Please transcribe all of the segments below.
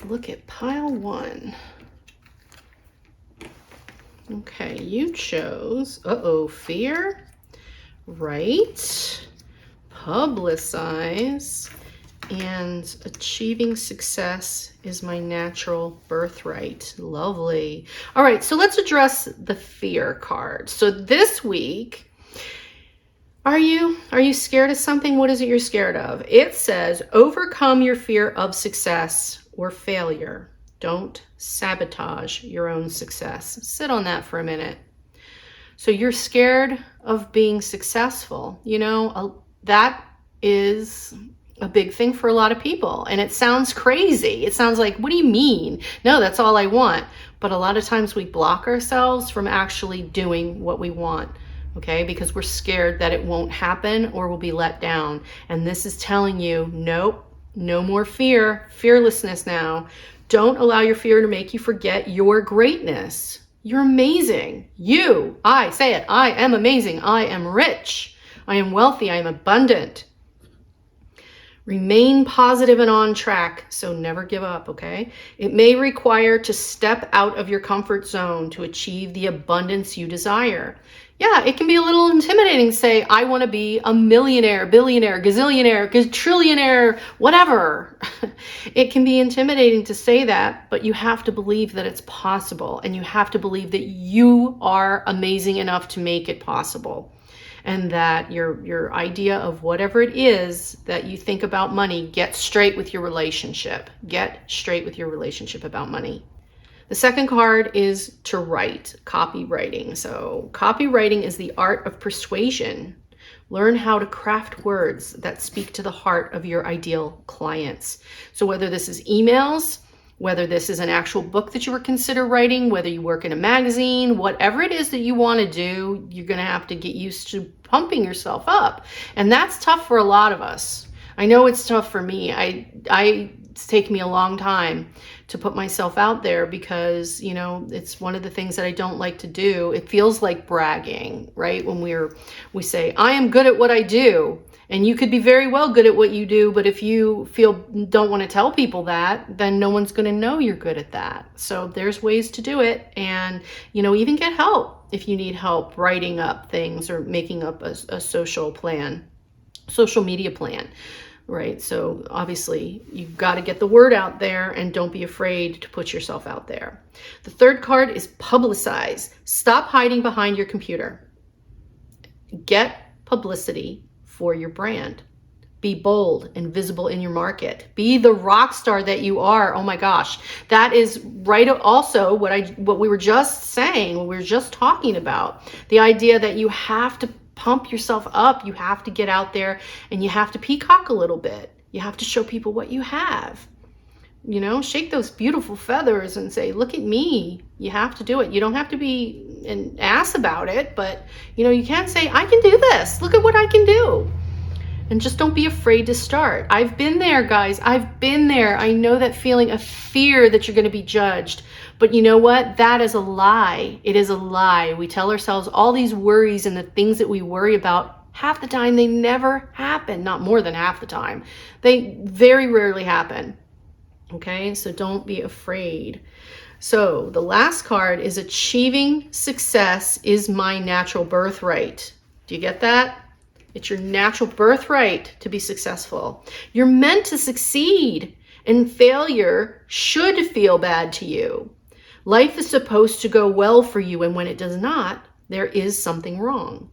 look at pile 1. Okay, you chose, fear, right, publicize, and achieving success is my natural birthright. Lovely. All right, so let's address the fear card. So this week, are you scared of something? What is it you're scared of? It says, overcome your fear of success or failure. Don't sabotage your own success. Sit on that for a minute. So you're scared of being successful. You know, that is a big thing for a lot of people. And it sounds crazy. It sounds like, what do you mean? No, that's all I want. But a lot of times we block ourselves from actually doing what we want. Okay, because we're scared that it won't happen or we'll be let down. And this is telling you, nope, no more fear, fearlessness now. Don't allow your fear to make you forget your greatness. You're amazing. I am amazing. I am rich. I am wealthy. I am abundant. Remain positive and on track, so never give up, okay? It may require to step out of your comfort zone to achieve the abundance you desire. Yeah, it can be a little intimidating to say, I want to be a millionaire, billionaire, gazillionaire, trillionaire, whatever. It can be intimidating to say that, but you have to believe that it's possible, and you have to believe that you are amazing enough to make it possible. And that your idea of whatever it is that you think about money, get straight with your relationship. Get straight with your relationship about money. The second card is to write, copywriting. So copywriting is the art of persuasion. Learn how to craft words that speak to the heart of your ideal clients. So whether this is emails, whether this is an actual book that you were consider writing, whether you work in a magazine, whatever it is that you want to do, you're going to have to get used to pumping yourself up. And that's tough for a lot of us. I know it's tough for me. It's taken me a long time to put myself out there because, you know, it's one of the things that I don't like to do. It feels like bragging, right? When we say, I am good at what I do. And you could be very well good at what you do, but if you don't want to tell people that, then no one's going to know you're good at that. So there's ways to do it. And, you know, even get help if you need help writing up things or making up a social media plan, right? So obviously you've got to get the word out there and don't be afraid to put yourself out there. The third card is publicize. Stop hiding behind your computer. Get publicity for your brand. Be bold and visible in your market. Be the rock star that you are. Oh my gosh. That is right. Also what we were just saying, what we were just talking about, the idea that you have to pump yourself up. You have to get out there and you have to peacock a little bit. You have to show people what you have. You know, shake those beautiful feathers and say, look at me. You have to do it. You don't have to be an ass about it, but you know, you can say, I can do this. Look at what I can do. And just don't be afraid to start. I've been there, guys. I've been there. I know that feeling of fear that you're going to be judged. But you know what? That is a lie. It is a lie. We tell ourselves all these worries and the things that we worry about. Half the time, they never happen. Not more than half the time. They very rarely happen. Okay, so don't be afraid. So the last card is achieving success is my natural birthright. Do you get that? It's your natural birthright to be successful. You're meant to succeed, and failure should feel bad to you. Life is supposed to go well for you, and when it does not, there is something wrong.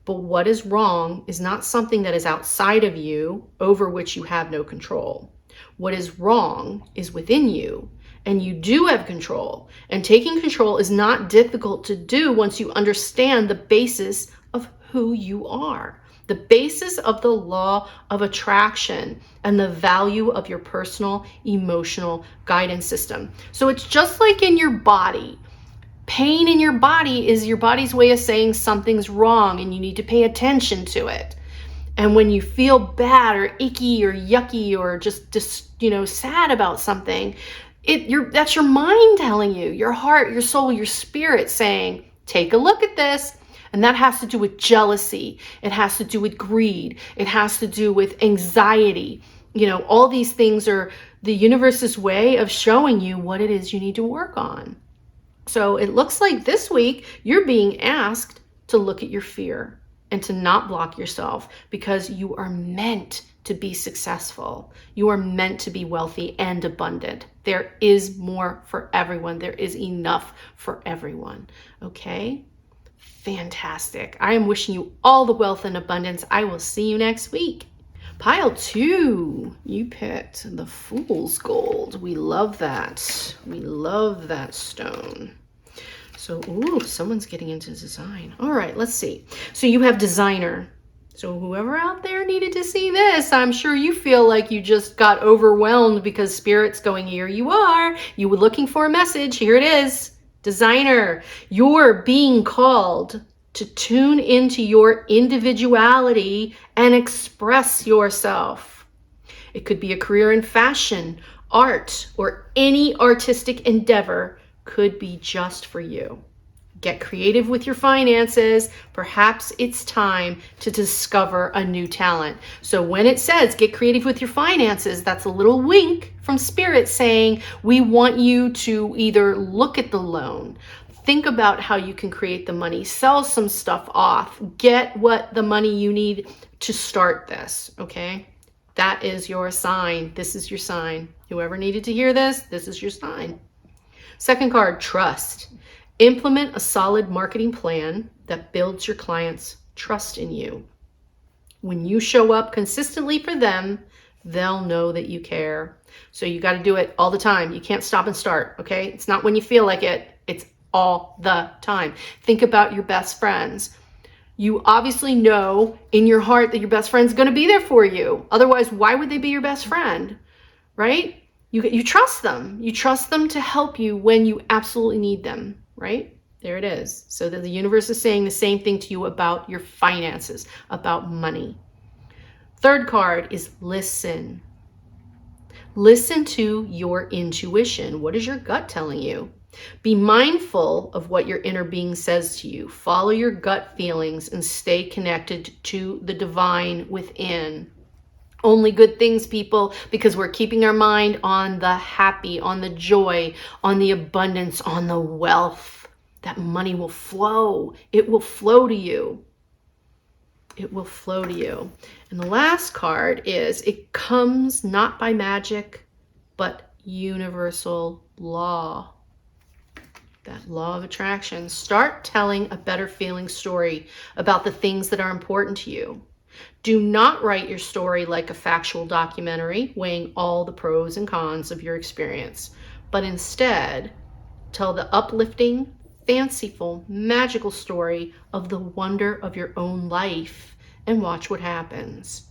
But what is wrong is not something that is outside of you over which you have no control. What is wrong is within you, and you do have control. And taking control is not difficult to do once you understand the basis of who you are, the basis of the law of attraction, and the value of your personal emotional guidance system. So it's just like in your body. Pain in your body is your body's way of saying something's wrong and you need to pay attention to it. And when you feel bad or icky or yucky or just sad about something, that's your mind telling you, your heart, your soul, your spirit saying, take a look at this. And that has to do with jealousy. It has to do with greed. It has to do with anxiety. all these things are the universe's way of showing you what it is you need to work on. So it looks like this week you're being asked to look at your fear and to not block yourself, because you are meant to be successful. You are meant to be wealthy and abundant. There is more for everyone. There is enough for everyone. Okay? Fantastic. I am wishing you all the wealth and abundance. I will see you next week. Pile 2, you picked the Fool's Gold. We love that. We love that stone. So, ooh, someone's getting into design. All right, let's see. So you have designer. So whoever out there needed to see this, I'm sure you feel like you just got overwhelmed because Spirit's going, here you are. You were looking for a message. Here it is. Designer, you're being called to tune into your individuality and express yourself. It could be a career in fashion, art, or any artistic endeavor could be just for you. Get creative with your finances. Perhaps it's time to discover a new talent. So when it says get creative with your finances, that's a little wink from Spirit saying we want you to either look at the loan, think about how you can create the money, sell some stuff off, get what the money you need to start this, okay? That is your sign. This is your sign. Whoever needed to hear this, this is your sign. Second card, trust. Implement a solid marketing plan that builds your clients' trust in you. When you show up consistently for them, they'll know that you care. So you got to do it all the time. You can't stop and start, okay? It's not when you feel like it. It's all the time. Think about your best friends. You obviously know in your heart that your best friend's going to be there for you. Otherwise, why would they be your best friend, right? You trust them. You trust them to help you when you absolutely need them, right? There it is. So that the universe is saying the same thing to you about your finances, about money. Third card is listen. Listen to your intuition. What is your gut telling you? Be mindful of what your inner being says to you. Follow your gut feelings and stay connected to the divine within. Only good things, people, because we're keeping our mind on the happy, on the joy, on the abundance, on the wealth. That money will flow. It will flow to you. It will flow to you. And the last card is, it comes not by magic, but universal law. That law of attraction. Start telling a better feeling story about the things that are important to you. Do not write your story like a factual documentary, weighing all the pros and cons of your experience, but instead tell the uplifting, fanciful, magical story of the wonder of your own life and watch what happens.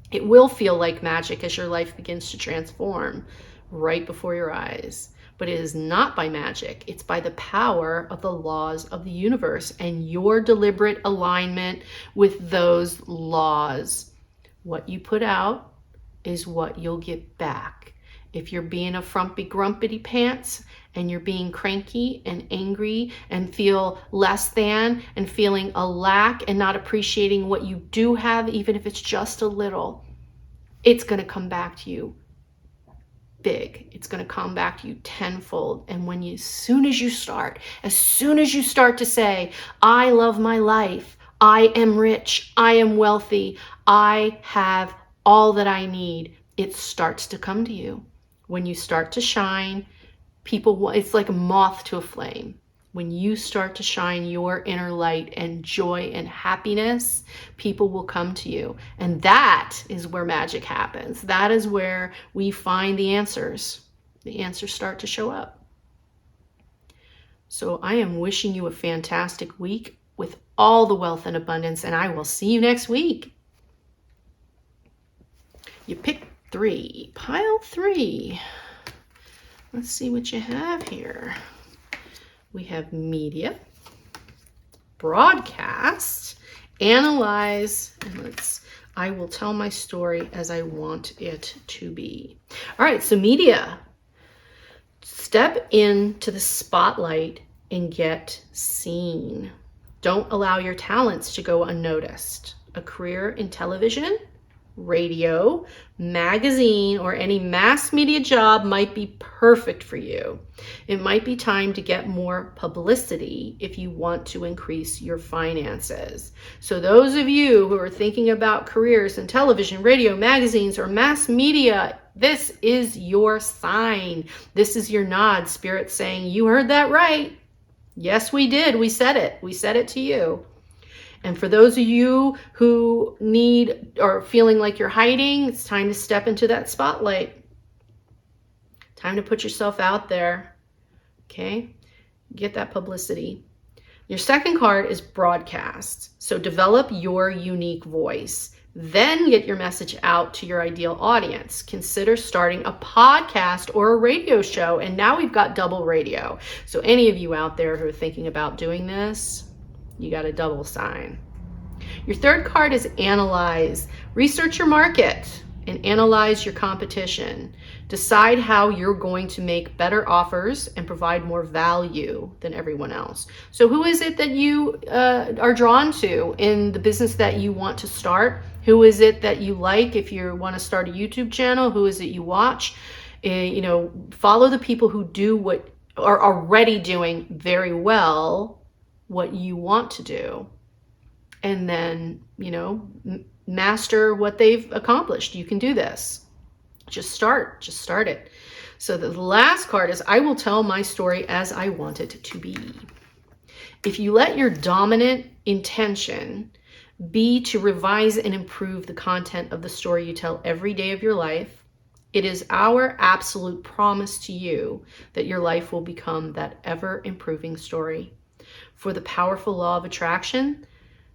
It will feel like magic as your life begins to transform right before your eyes. But it is not by magic. It's by the power of the laws of the universe and your deliberate alignment with those laws. What you put out is what you'll get back. If you're being a frumpy grumpity pants and you're being cranky and angry and feel less than and feeling a lack and not appreciating what you do have, even if it's just a little, it's going to come back to you big. It's going to come back to you tenfold. And as soon as you start to say, I love my life, I am rich, I am wealthy, I have all that I need, it starts to come to you. When you start to shine, it's like a moth to a flame. When you start to shine your inner light and joy and happiness, people will come to you. And that is where magic happens. That is where we find the answers. The answers start to show up. So I am wishing you a fantastic week with all the wealth and abundance, and I will see you next week. You picked 3, pile 3. Let's see what you have here. We have media, broadcast, analyze, and I will tell my story as I want it to be. All right, so media. Step into the spotlight and get seen. Don't allow your talents to go unnoticed. A career in television, radio, magazine, or any mass media job might be perfect for you. It might be time to get more publicity if you want to increase your finances. So those of you who are thinking about careers in television, radio, magazines, or mass media, this is your sign. This is your nod. Spirit saying, you heard that right. Yes, we did. We said it. We said it to you. And for those of you who need or feeling like you're hiding, it's time to step into that spotlight. Time to put yourself out there. Okay? Get that publicity. Your second card is broadcast. So develop your unique voice. Then get your message out to your ideal audience. Consider starting a podcast or a radio show. And now we've got double radio. So any of you out there who are thinking about doing this, you got a double sign. Your third card is analyze. Research your market and analyze your competition. Decide how you're going to make better offers and provide more value than everyone else. So who is it that you are drawn to in the business that you want to start? Who is it that you like if you want to start a YouTube channel? Who is it you watch? Follow the people who do what are already doing very well what you want to do, and then master what they've accomplished. You can do this. Just start it. So the last card is, I will tell my story as I want it to be. If you let your dominant intention be to revise and improve the content of the story you tell every day of your life, it is our absolute promise to you that your life will become that ever-improving story. For the powerful law of attraction,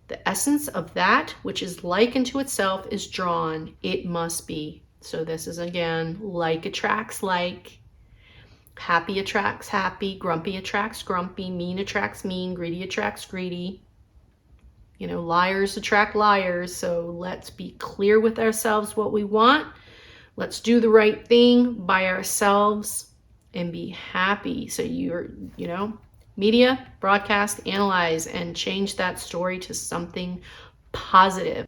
the essence of that which is like unto itself is drawn, it must be. So this is, again, like attracts like. Happy attracts happy, grumpy attracts grumpy, mean attracts mean, greedy attracts greedy. Liars attract liars. So let's be clear with ourselves what we want. Let's do the right thing by ourselves and be happy. So you're, media, broadcast, analyze, and change that story to something positive.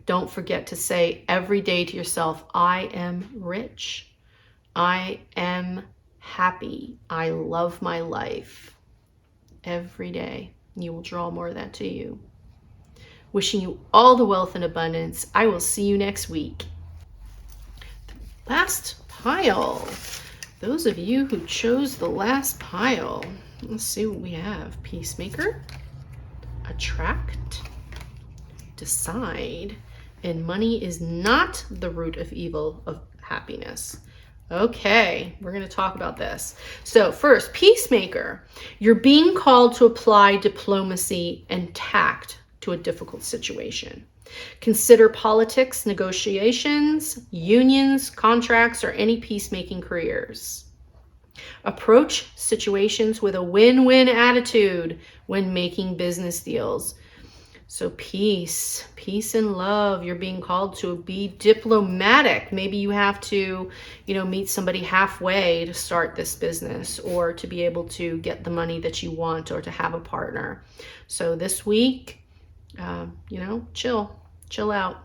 Don't forget to say every day to yourself, I am rich. I am happy. I love my life. Every day. You will draw more of that to you. Wishing you all the wealth and abundance. I will see you next week. Last pile. Those of you who chose the last pile, let's see what we have. Peacemaker, attract, decide, and money is not the root of evil of happiness. Okay, we're going to talk about this. So first, peacemaker. You're being called to apply diplomacy and tact to a difficult situation. Consider politics, negotiations, unions, contracts, or any peacemaking careers. Approach situations with a win-win attitude when making business deals. So peace and love. You're being called to be diplomatic. Maybe you have to, meet somebody halfway to start this business, or to be able to get the money that you want, or to have a partner. So this week, chill out,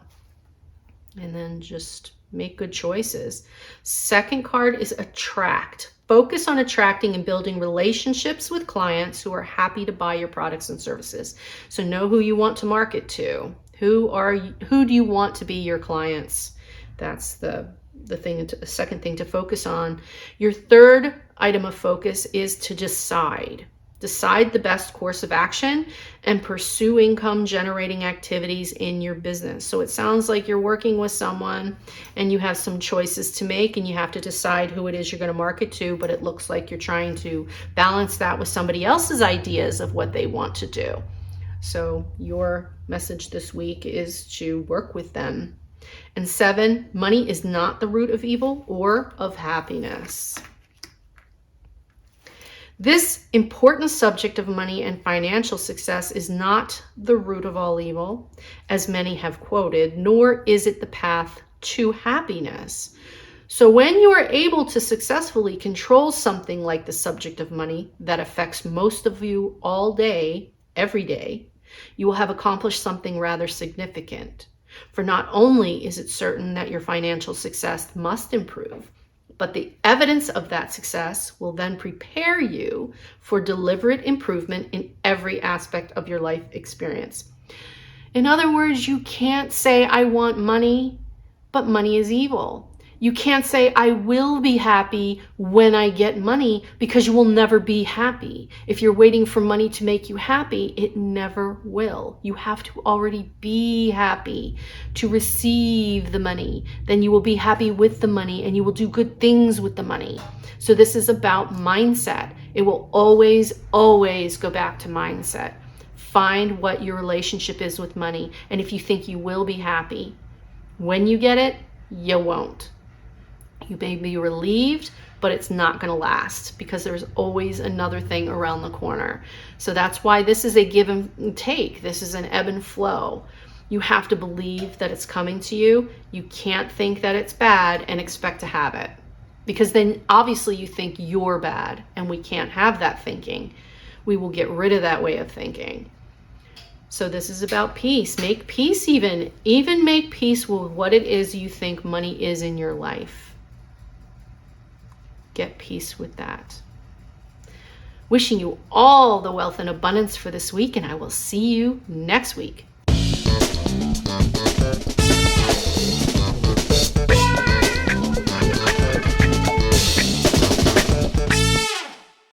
and then just make good choices. Second card is attract. Focus on attracting and building relationships with clients who are happy to buy your products and services. So know who you want to market to. Who do you want to be your clients? That's the second thing to focus on. Your third item of focus is to decide. Decide the best course of action and pursue income generating activities in your business. So it sounds like you're working with someone and you have some choices to make, and you have to decide who it is you're going to market to, but it looks like you're trying to balance that with somebody else's ideas of what they want to do. So your message this week is to work with them. And 7, money is not the root of evil or of happiness. This important subject of money and financial success is not the root of all evil, as many have quoted, nor is it the path to happiness. So when you are able to successfully control something like the subject of money that affects most of you all day, every day, you will have accomplished something rather significant. For not only is it certain that your financial success must improve, but the evidence of that success will then prepare you for deliberate improvement in every aspect of your life experience. In other words, you can't say, I want money, but money is evil. You can't say, I will be happy when I get money, because you will never be happy. If you're waiting for money to make you happy, it never will. You have to already be happy to receive the money. Then you will be happy with the money and you will do good things with the money. So this is about mindset. It will always, always go back to mindset. Find what your relationship is with money. And if you think you will be happy when you get it, you won't. You may be relieved, but it's not going to last, because there's always another thing around the corner. So that's why this is a give and take. This is an ebb and flow. You have to believe that it's coming to you. You can't think that it's bad and expect to have it, because then obviously you think you're bad, and we can't have that thinking. We will get rid of that way of thinking. So this is about peace. Make peace, even make peace with what it is you think money is in your life. Get peace with that. Wishing you all the wealth and abundance for this week, and I will see you next week.